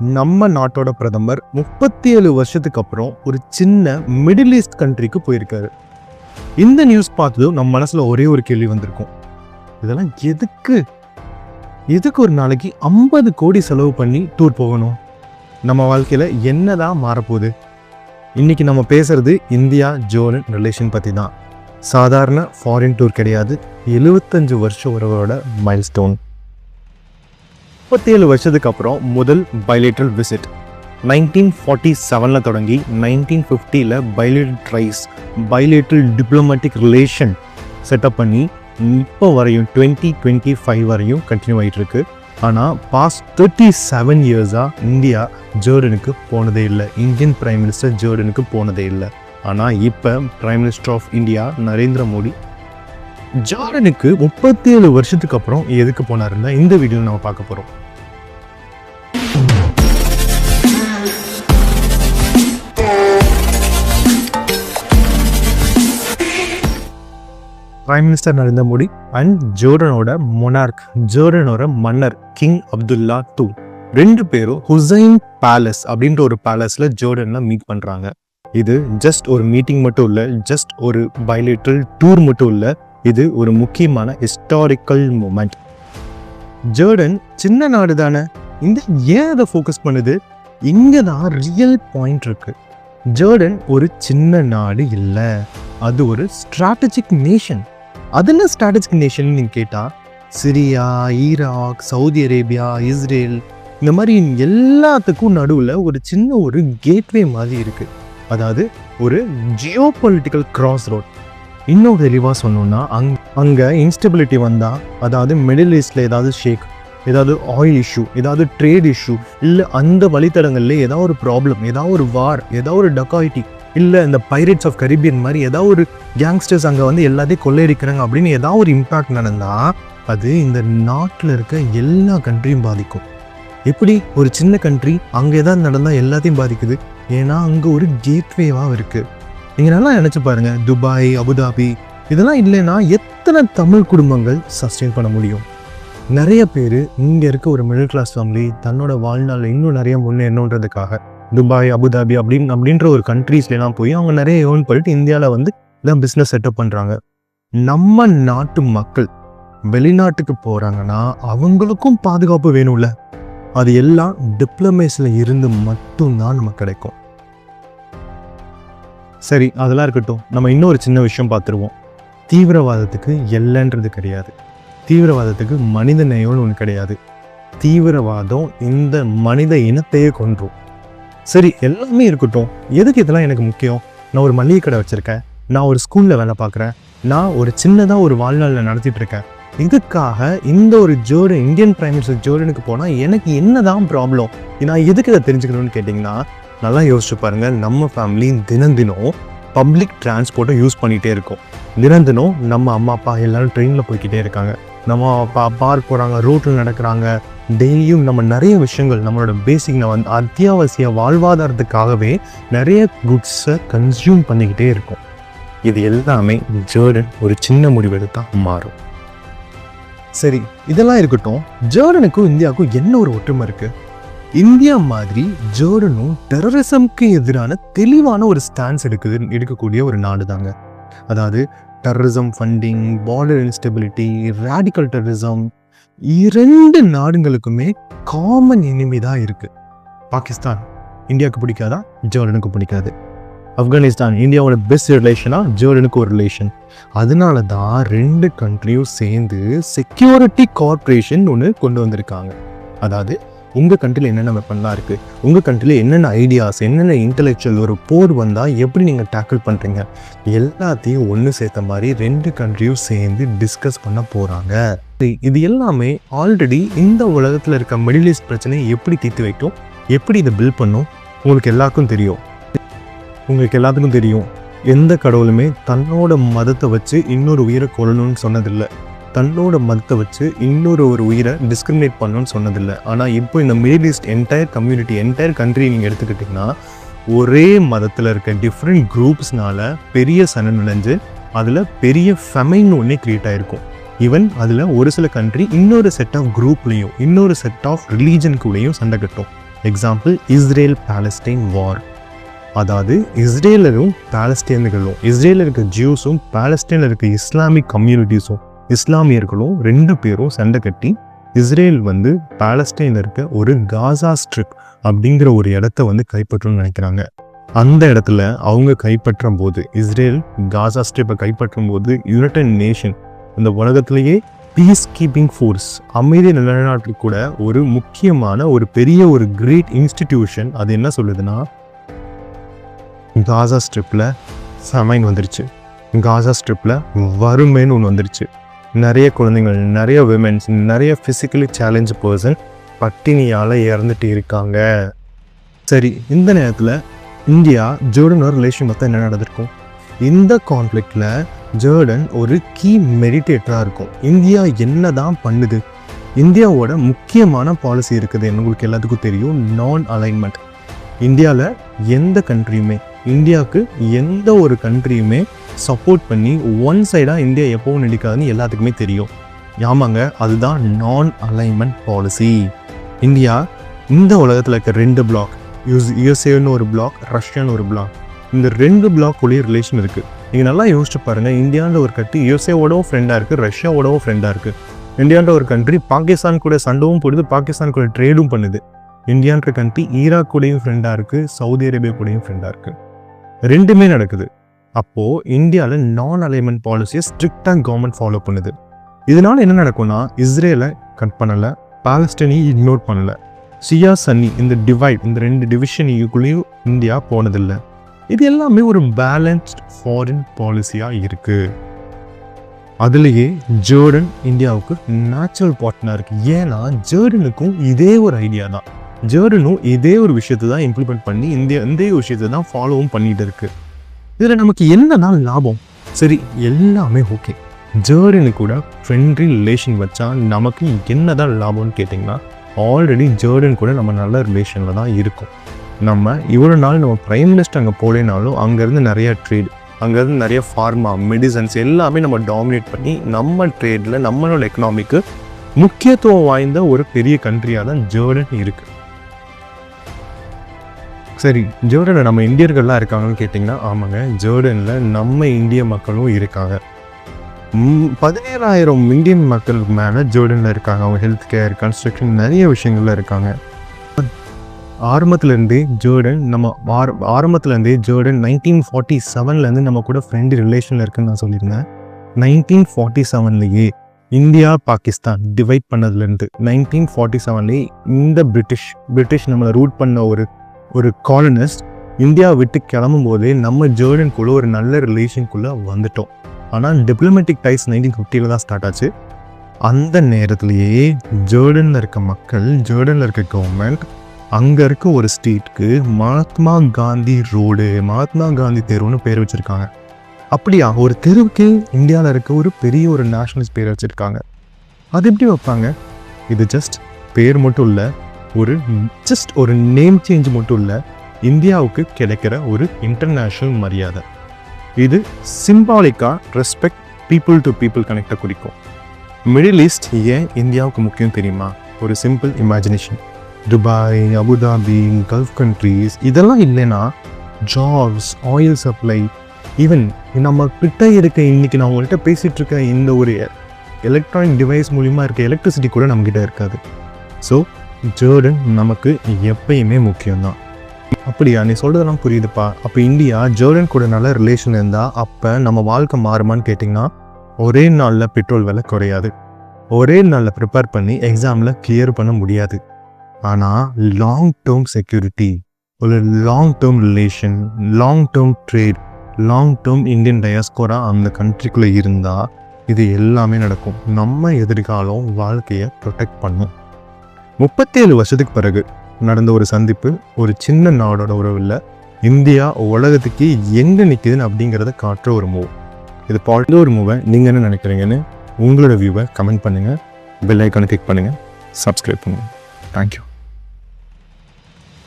நம்ம நாட்டோட பிரதமர் 37 வருஷத்துக்கு அப்புறம் ஒரு சின்ன மிடில் ஈஸ்ட் கண்ட்ரிக்கு போயிருக்காரு. இந்த நியூஸ் பார்த்ததும் நம்ம மனசுல ஒரே ஒரு கேள்வி வந்திருக்கும். இதெல்லாம் எதுக்கு ஒரு நாளைக்கு 50 கோடி செலவு பண்ணி டூர் போகணும்? நம்ம வாழ்க்கையில என்னதான் மாறப்போகுது? இன்னைக்கு நம்ம பேசுறது இந்தியா ஜோர்டன் ரிலேஷன் பத்தி தான். சாதாரண ஃபாரின் டூர் கிடையாது, 75 வருஷம் உறவோட மைல்ஸ்டோன். 37 வருஷத்துக்கு அப்புறம் முதல் பைலேட்ரல் விசிட் 1947 தொடங்கி 1950 பைலேட்ரல் டிப்ளமேட்டிக் ரிலேஷன் செட்டப் பண்ணி இப்போ வரையும் 2025 வரையும் கண்டினியூ ஆகிட்டு இருக்கு. ஆனால் பாஸ்ட் 37 இயர்ஸாக இந்தியா ஜோர்டனுக்கு போனதே இல்லை. இந்தியன் பிரைம் மினிஸ்டர் ஜோர்டனுக்கு போனதே இல்லை. ஆனால் இப்போ prime minister of India Narendra Modi ஜோர்டனுக்கு 37 வருஷத்துக்கு அப்புறம் எதுக்கு போனாருன்னா இந்த வீடியோ நம்ம பார்க்க போகிறோம். Prime minister Narendra Modi and ஜோர்டனோட மொனார்க், ஜோர்டனோட மன்னர் கிங் அப்துல்லா II ரெண்டு பேரும் ஹுசைன் பேலஸ் அப்படின்ற ஒரு பேலஸ்ல ஜோர்டன்ல மீட் பண்றாங்க. இது ஜஸ்ட் ஒரு மீட்டிங் மட்டும் இல்லை, ஜஸ்ட் ஒரு பைலேட்ரல் டூர் மட்டும் இல்லை, இது ஒரு முக்கியமான ஹிஸ்டாரிக்கல் மூமெண்ட். ஜோர்டன் சின்ன நாடு தானே, இந்த ஏன் அதை ஃபோக்கஸ் பண்ணுது? இங்கே தான் ரியல் பாயிண்ட் இருக்கு. ஜோர்டன் ஒரு சின்ன நாடு இல்லை, அது ஒரு ஸ்ட்ராட்டஜிக் நேஷன். அது என்ன ஸ்ட்ராட்டஜிக் நேஷன் நீங்கள் கேட்டால், Syria, Iraq, Saudi Arabia, Israel இந்த மாதிரி எல்லாத்துக்கும் நடுவில் ஒரு சின்ன ஒரு கேட்வே மாதிரி இருக்குது. அதாவது ஒரு ஜியோ பொலிட்டிக்கல் கிராஸ் ரோட். இன்னும் தெளிவாக சொன்னோம்னா அங்கே இன்ஸ்டபிலிட்டி வந்தால், அதாவது மிடில் ஈஸ்டில் ஏதாவது ஷேக், ஏதாவது ஆயில் இஷ்யூ, ஏதாவது ட்ரேட் இஷ்யூ, இல்லை அந்த வழித்தடங்களில் ஏதாவது ஒரு ப்ராப்ளம், ஏதாவது ஒரு வார், ஏதாவது ஒரு டக்காயிட்டி, இல்லை இந்த பைரேட்ஸ் ஆஃப் கரீபியன் மாதிரி ஏதாவது ஒரு கேங்ஸ்டர்ஸ் அங்கே வந்து எல்லாத்தையும் கொள்ளையடிக்கிறாங்க அப்படின்னு ஏதாவது ஒரு இம்பேக்ட் நடந்தால் அது இந்த நாட்டில் இருக்க எல்லா கண்ட்ரியும் பாதிக்கும். எப்படி ஒரு சின்ன கண்ட்ரி அங்கே ஏதாவது நடந்தால் எல்லாத்தையும் பாதிக்குது? ஏன்னா அங்கே ஒரு கேட்வேவாக இருக்குது. நீங்கள் நல்லா நினச்சி பாருங்கள், துபாய், அபுதாபி இதெல்லாம் இல்லைன்னா எத்தனை தமிழ் குடும்பங்கள் சஸ்டெயின் பண்ண முடியும்? நிறைய பேர் இங்கே இருக்க ஒரு மிடில் கிளாஸ் ஃபேமிலி தன்னோட வாழ்நாளில் இன்னும் நிறைய முன்னேறணுன்றதுக்காக துபாய், அபுதாபி அப்படின்ற ஒரு கண்ட்ரீஸ்லாம் போய் அவங்க நிறைய ஏர்ன் பண்ணிட்டு இந்தியாவில் வந்து இதான் பிஸ்னஸ் செட்டப் பண்ணுறாங்க. நம்ம நாட்டு மக்கள் வெளிநாட்டுக்கு போகிறாங்கன்னா அவங்களுக்கும் பாதுகாப்பு வேணும்ல. அது எல்லாம் டிப்ளமேசியில் இருந்து மட்டும்தான் நமக்கு கிடைக்கும். சரி, அதெல்லாம் இருக்கட்டும். நம்ம இன்னொரு சின்ன விஷயம் பார்த்துருவோம். தீவிரவாதத்துக்கு எல்லைன்றது கிடையாது, தீவிரவாதத்துக்கு மனித நேயம்னு ஒன்று கிடையாது. தீவிரவாதம் இந்த மனித இனத்தையே கொன்றும். சரி, எல்லாமே இருக்கட்டும், எதுக்கு இதெல்லாம் எனக்கு முக்கியம்? நான் ஒரு மளிகை கடை வச்சுருக்கேன், நான் ஒரு ஸ்கூலில் வேலை பார்க்குறேன், நான் ஒரு சின்னதாக ஒரு வாழ்நாளில் நடத்திட்டு இருக்கேன். இதுக்காக இந்த ஒரு இந்தியன் பிரைம் மினிஸ்டர் ஜோர்டனுக்கு போனால் எனக்கு என்ன தான் ப்ராப்ளம்? நான் எதுக்கு இதை தெரிஞ்சுக்கணும்னு கேட்டிங்கன்னா, நல்லா யோசிச்சு பாருங்கள். நம்ம ஃபேமிலி தினம் பப்ளிக் டிரான்ஸ்போர்ட்டை யூஸ் பண்ணிகிட்டே இருக்கோம். தினம் நம்ம அம்மா அப்பா எல்லோரும் ட்ரெயினில் போய்கிட்டே இருக்காங்க, நம்ம அப்பா பார்க் போகிறாங்க, ரோட்டில் நடக்கிறாங்க. டெய்லியும் நம்ம நிறைய விஷயங்கள் நம்மளோட பேசிக் அத்தியாவசிய வாழ்வாதாரத்துக்காகவே நிறைய குட்ஸை கன்சியூம் பண்ணிக்கிட்டே இருக்கும். இது எல்லாமே ஜோர்டன் ஒரு சின்ன முடிவெடுத்தா மாறும். சரி, இதெல்லாம் இருக்கட்டும். ஜோர்டனுக்கும் இந்தியாவுக்கும் என்ன ஒரு ஒற்றுமை இருக்கு? இந்தியா மாதிரி ஜோர்டனும் டெரரிசம்க்கு எதிரான தெளிவான ஒரு ஸ்டான்ஸ் எடுக்கக்கூடிய ஒரு நாடு தாங்க. அதாவது terrorism funding, border instability, radical terrorism இரண்டு நாடுகளுக்குமே காமன் எனிமி தான் இருக்குது. பாகிஸ்தான் இந்தியாவுக்கு பிடிக்காதா? ஜோர்டனுக்கு பிடிக்காது. ஆப்கானிஸ்தான் இந்தியாவோட பெஸ்ட் ரிலேஷனா? ஜோர்டனுக்கு ஒரு ரிலேஷன். அதனால தான் ரெண்டு கண்ட்ரியும் சேர்ந்து செக்யூரிட்டி கார்ப்பரேஷன் ஒன்று கொண்டு வந்திருக்காங்க. அதாவது உங்கள் கண்ட்ரியில் என்னென்ன வெப்பன்லாம் இருக்குது, உங்கள் கண்ட்ரியில் என்னென்ன ஐடியாஸ், என்னென்ன இன்டெலெக்சுவல் ஒரு போர் வந்தால் எப்படி நீங்கள் டேக்கிள் பண்ணுறீங்க, எல்லாத்தையும் ஒன்று சேர்த்த மாதிரி ரெண்டு கண்ட்ரியும் சேர்ந்து டிஸ்கஸ் பண்ண போகிறாங்க. இது எல்லாமே ஆல்ரெடி இந்த உலகத்தில் இருக்க மிடில் ஈஸ்ட் பிரச்சனையை எப்படி தீர்த்து வைக்கும், எப்படி இதை பில்ட் பண்ணும் உங்களுக்கு எல்லாத்துக்கும் தெரியும். எந்த கடவுளுமே தன்னோட மதத்தை வச்சு இன்னொரு உயிரை கொல்லணும்னு சொன்னதில்லை, தன்னோட மதத்தை வச்சு இன்னொரு ஒரு உயிரை டிஸ்கிரிமினேட் பண்ணணும்னு சொன்னதில்லை. ஆனால் இப்போ இந்த middle east entire community, entire country நீங்கள் எடுத்துக்கிட்டிங்கன்னா ஒரே மதத்தில் இருக்க டிஃப்ரெண்ட் குரூப்ஸ்னால பெரிய சண்டை நடந்து அதில் பெரிய ஃபெமைன் ஒன்றே க்ரியேட் ஆகிருக்கும். ஈவன் அதில் ஒரு சில கண்ட்ரி இன்னொரு செட் ஆஃப் குரூப்லேயும் இன்னொரு செட் ஆஃப் ரிலீஜனுக்குள்ளேயும் சண்டை கட்டும். எக்ஸாம்பிள் இஸ்ரேல் பாலஸ்டைன் வார். அதாவது இஸ்ரேலரும் பாலஸ்தீனர்களும், இஸ்ரேலில் இருக்க ஜூஸும் பாலஸ்தீனில் இருக்க இஸ்லாமிக் கம்யூனிட்டிஸும் இஸ்லாமியர்களும் 2 பேரும் சண்டை கட்டி இஸ்ரேல் பாலஸ்தீனில் இருக்க ஒரு காசா ஸ்ட்ரிப் அப்படிங்கிற ஒரு இடத்த கைப்பற்றணும்னு நினைக்கிறாங்க. அந்த இடத்துல அவங்க கைப்பற்றும் போது, இஸ்ரேல் காசா ஸ்ட்ரிப்பை கைப்பற்றும் போது யுனைடெட் நேஷன் இந்த உலகத்திலேயே பீஸ் கீப்பிங் ஃபோர்ஸ், அமைதி நிலைநாட்டு கூட ஒரு முக்கியமான ஒரு பெரிய ஒரு கிரேட் இன்ஸ்டிடியூஷன் அது என்ன சொல்லுதுன்னா, காசா ஸ்ட்ரிப்பில் ஃபமைன் வந்துருச்சு, காசா ஸ்ட்ரிப்பில் வறுமைன்னு ஒன்று வந்துருச்சு, நிறைய குழந்தைகள், நிறைய விமென்ஸ், நிறைய ஃபிசிக்கலி சேலஞ்ச் பர்சன் பட்டினியால் இறந்துட்டு இருக்காங்க. சரி, இந்த நேரத்தில் இந்தியா ஜோர்டனோட ரிலேஷன் மொத்தம் என்ன நடந்திருக்கும்? இந்த கான்ஃப்ளிக்டில் ஜோர்டன் ஒரு கீ மெடிடேட்டராக இருக்கும். இந்தியா என்ன தான் பண்ணுது? இந்தியாவோட முக்கியமான பாலிசி இருக்குது, உங்களுக்கு எல்லாத்துக்கும் தெரியும், நான் அலைன்மெண்ட். இந்தியாவில் எந்த கண்ட்ரியுமே, இந்தியாவுக்கு எந்த ஒரு கண்ட்ரியுமே சப்போர்ட் பண்ணி ஒன் சைடாக இந்தியா எப்போவும் நடிக்காதுன்னு எல்லாத்துக்குமே தெரியும். ஆமாங்க, அதுதான் நான் அலைன்மெண்ட் பாலிசி. இந்தியா இந்த உலகத்தில் இருக்க 2 பிளாக், யுஎஸ்ஏன்னு ஒரு பிளாக், ரஷ்யான்னு ஒரு பிளாக், இந்த 2 பிளாக்குள்ளேயே ரிலேஷன் இருக்குது. நீங்கள் நல்லா யோசிச்சு பாருங்கள், இந்தியான்ற ஒரு கண்ட்ரி யுஎஸ்ஏவோடவும் ஃப்ரெண்டாக இருக்குது, ரஷ்யாவோடவும் ஃப்ரெண்டாக இருக்குது. இந்தியான்ற ஒரு கண்ட்ரி பாகிஸ்தான் கூட சண்டவும் போடுது, பாகிஸ்தான் கூட ட்ரேடும் பண்ணுது. இந்தியான்ற கண்ட்ரி ஈராக் கூடயும் ஃப்ரெண்டாக இருக்குது, சவுதி அரேபியா கூடயும் ஃப்ரெண்டாக இருக்குது. 2மே நடக்குது. அப்போது இந்தியாவில் நான் அலைன்மெண்ட் பாலிசியை ஸ்ட்ரிக்டாக கவர்மெண்ட் ஃபாலோ பண்ணுது. இதனால் என்ன நடக்கும்னா, இஸ்ரேலை கட் பண்ணலை, பாலஸ்தீனையும் இக்னோர் பண்ணலை, ஷியா சன்னி இந்த டிவைட், இந்த 2 டிவிஷனுக்குள்ளேயும் இந்தியா போனதில்லை. இது எல்லாமே ஒரு பேலன்ஸ்ட் ஃபாரின் பாலிசியாக இருக்குது. அதுலேயே ஜோர்டன் இந்தியாவுக்கு நேச்சுரல் பார்ட்னர் இருக்குது. ஏன்னா ஜோர்டனுக்கும் இதே ஒரு ஐடியா தான், ஜோர்டனும் இதே ஒரு விஷயத்தை தான் இம்ப்ளிமெண்ட் பண்ணி இந்தியா இந்த விஷயத்தை தான் ஃபாலோவும் பண்ணிட்டு இருக்கு. இதில் நமக்கு என்னதான் லாபம்? சரி, எல்லாமே ஓகே. ஜோர்டனு கூட ஃப்ரெண்ட்லி ரிலேஷன் வச்சா நமக்கு என்னதான் லாபம்னு கேட்டிங்கன்னா, ஆல்ரெடி ஜோர்டன் கூட நம்ம நல்ல ரிலேஷனில் தான் இருக்கும். நம்ம இவ்வளோ நாள் நம்ம பிரைம் மினிஸ்டர் அங்கே போலேனாலும் அங்கேருந்து நிறையா ட்ரேட், அங்கேருந்து நிறைய ஃபார்மா, மெடிசன்ஸ் எல்லாமே நம்ம டாமினேட் பண்ணி நம்ம ட்ரேடில் நம்மளோட எக்கனாமிக்கு முக்கியத்துவம் வாய்ந்த ஒரு பெரிய கண்ட்ரியாக தான் ஜோர்டன் இருக்குது. சரி, ஜோர்டனில் நம்ம இந்தியர்கள்லாம் இருக்காங்கன்னு கேட்டிங்கன்னா, ஆமாங்க, ஜோர்டனில் நம்ம இந்திய மக்களும் இருக்காங்க. 17,000 இந்தியன் மக்களுக்கு மேலே ஜோர்டனில் இருக்காங்க. அவங்க ஹெல்த் கேர், கன்ஸ்ட்ரக்ஷன், நிறைய விஷயங்கள்ல இருக்காங்க. ஆரம்பத்துலேருந்தே ஜோர்டன் 1947 நம்ம கூட ஃப்ரெண்ட் ரிலேஷனில் இருக்குன்னு நான் சொல்லியிருந்தேன். 1947 இந்தியா பாகிஸ்தான் டிவைட் பண்ணதுலேருந்து 1947 இந்த பிரிட்டிஷ் நம்மளை ரூட் பண்ண ஒரு காலனிஸ்ட் இந்தியா விட்டு கிளம்பும் போதே நம்ம ஜோர்டனுக்குள்ள ஒரு நல்ல ரிலேஷனுக்குள்ளே வந்துட்டோம். ஆனால் டிப்ளமேட்டிக் டைஸ் 1950 தான் ஸ்டார்ட் ஆச்சு. அந்த நேரத்துலேயே ஜோர்டனில் இருக்க மக்கள், ஜோர்டனில் இருக்க கவர்மெண்ட் அங்கே இருக்க ஒரு ஸ்ட்ரீட்க்கு மகாத்மா காந்தி ரோடு, மகாத்மா காந்தி தெருவுன்னு பேர் வச்சுருக்காங்க. அப்படியா, ஒரு தெருவுக்கு இந்தியாவில் இருக்க ஒரு பெரிய ஒரு நேஷனலிஸ்ட் பேர் வச்சுருக்காங்க. அது எப்படி வைப்பாங்க? இது ஜஸ்ட் பேர் மட்டும் இல்லை, ஒரு நேம் சேஞ்ச் மட்டும் இல்லை, இந்தியாவுக்கு கிடைக்கிற ஒரு இன்டர்நேஷ்னல் மரியாதை. இது சிம்பாலிக்காக ரெஸ்பெக்ட், பீப்புள் டு பீப்புள் கனெக்டை குறிக்கும். மிடில் ஈஸ்ட் ஏன் இந்தியாவுக்கு முக்கியம் தெரியுமா? ஒரு simple imagination. Dubai, Abu Dhabi, gulf countries இதெல்லாம் இல்லைன்னா ஜாப்ஸ், ஆயில் சப்ளை, ஈவன் நம்ம கிட்ட இருக்க இன்னைக்கு நான் உங்கள்கிட்ட பேசிகிட்டு இருக்க இந்த ஒரு எலக்ட்ரானிக் டிவைஸ் மூலிமா இருக்க எலக்ட்ரிசிட்டி கூட நம்மக்கிட்ட இருக்காது. ஸோ ஜோர்டன் நமக்கு எப்பயுமே முக்கியம்தான். அப்படியா, நீ சொல்கிறதெல்லாம் புரியுதுப்பா. அப்போ இந்தியா ஜோர்டன் கூட நல்ல ரிலேஷன் இருந்தால் அப்போ நம்ம வாழ்க்கை மாறுமான்னு கேட்டிங்கன்னா, ஒரே நாளில் பெட்ரோல் விலை குறையாது, ஒரே நாளில் ப்ரிப்பேர் பண்ணி எக்ஸாமில் கிளியர் பண்ண முடியாது. ஆனால் லாங் டேர்ம் செக்யூரிட்டி, ஒரு long term relation, long term trade, long term Indian diaspora அந்த கண்ட்ரிக்குள்ளே இருந்தால் இது எல்லாமே நடக்கும். நம்ம எதிர்காலம் வாழ்க்கையை ப்ரொடெக்ட் பண்ணும். 37 வருஷத்துக்கு பிறகு நடந்த ஒரு சந்திப்பு ஒரு சின்ன நாடோட உறவில் இந்தியா உலகத்துக்கு எங்கே நிற்குதுன்னு அப்படிங்கிறத காட்டுற ஒரு மூவ். இது பாட்டு ஒரு மூவை நீங்கள் என்ன நினைக்கிறீங்கன்னு உங்களோட வியூவை கமெண்ட் பண்ணுங்கள், பெல் ஐக்கானை கிளிக் பண்ணுங்கள், சப்ஸ்கிரைப் பண்ணுங்கள். தேங்க்யூ.